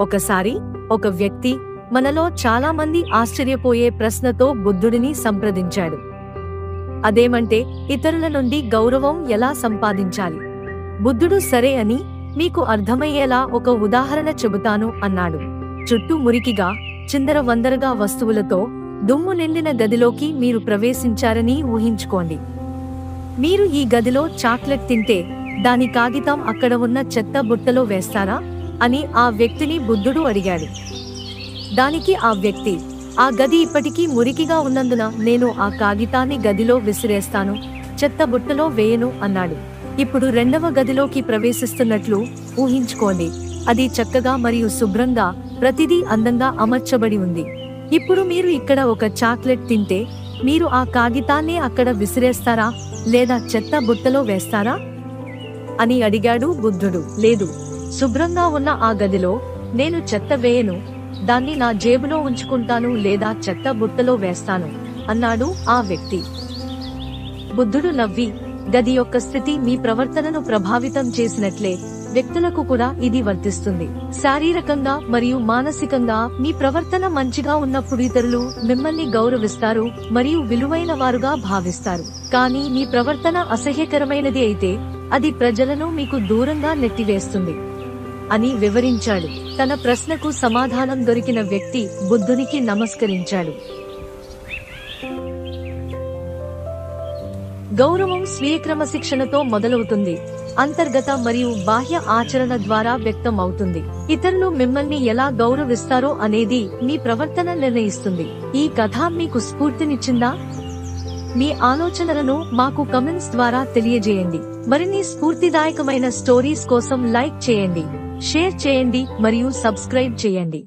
ఒకసారి ఒక వ్యక్తి మనలో చాలా మంది ఆశ్చర్యపోయే ప్రశ్నతో బుద్ధుడిని సంప్రదించాడు. అదేమంటే, ఇతరుల నుండి గౌరవం ఎలా సంపాదించాలి? బుద్ధుడు సరే అని, మీకు అర్థమయ్యేలా ఒక ఉదాహరణ చెబుతాను అన్నాడు. చుట్టూ మురికిగా, చిందరవందరగా వస్తువులతో దుమ్ము నిండిన గదిలోకి మీరు ప్రవేశించారని ఊహించుకోండి. మీరు ఈ గదిలో చాక్లెట్ తింటే దాని కాగితం అక్కడ ఉన్న చెత్త బుట్టలో వేస్తారా అని ఆ వ్యక్తిని బుద్ధుడు అడిగాడు. దానికి ఆ వ్యక్తి, ఆ గది ఇప్పటికీ మురికిగా ఉన్నందున నేను ఆ కాగితాన్ని గదిలో విసిరేస్తాను, చెత్త బుట్టలో వేయను అన్నాడు. ఇప్పుడు రెండవ గదిలోకి ప్రవేశిస్తున్నట్లు ఊహించుకోండి. అది చక్కగా మరియు శుభ్రంగా, ప్రతిదీ అందంగా అమర్చబడి ఉంది. ఇప్పుడు మీరు ఇక్కడ ఒక చాక్లెట్ తింటే మీరు ఆ కాగితాన్ని అక్కడ విసిరేస్తారా లేదా చెత్త బుట్టలో వేస్తారా అని అడిగాడు బుద్ధుడు. లేదు, శుభ్రంగా ఉన్న ఆ గదిలో నేను చెత్త వేయను, దాన్ని నా జేబులో ఉంచుకుంటాను లేదా చెత్త బుట్టలో వేస్తాను అన్నాడు ఆ వ్యక్తి. బుద్ధుడు నవ్వి, గది యొక్క స్థితి మీ ప్రవర్తనను ప్రభావితం చేసినట్లే వ్యక్తులకు కూడా ఇది వర్తిస్తుంది. శారీరకంగా మరియు మానసికంగా మీ ప్రవర్తన మంచిగా ఉన్నప్పుడు ఇతరులు మిమ్మల్ని గౌరవిస్తారు మరియు విలువైన వారుగా భావిస్తారు. కానీ మీ ప్రవర్తన అసహ్యకరమైనది అయితే అది ప్రజలను మీకు దూరంగా నెట్టివేస్తుంది అని వివరించాడు. తన ప్రశ్నకు సమాధానం దొరికిన వ్యక్తి బుద్ధునికి నమస్కరించాడు. గౌరవం స్వీయ క్రమశిక్షణతో మొదలవుతుంది. అంతర్గత మరియు బాహ్య ఆచరణ ద్వారా వ్యక్తం అవుతుంది. ఇతరులు మిమ్మల్ని ఎలా గౌరవిస్తారో అనేది మీ ప్రవర్తన నిర్ణయిస్తుంది. ఈ కథ మీకు స్ఫూర్తినిచ్చిందా? మీ ఆలోచనలను మాకు కమెంట్స్ ద్వారా తెలియజేయండి. మరిన్ని స్ఫూర్తిదాయకమైన స్టోరీస్ కోసం లైక్ చేయండి, షేర్ చేయండి మరియు సబ్స్క్రైబ్ చేయండి.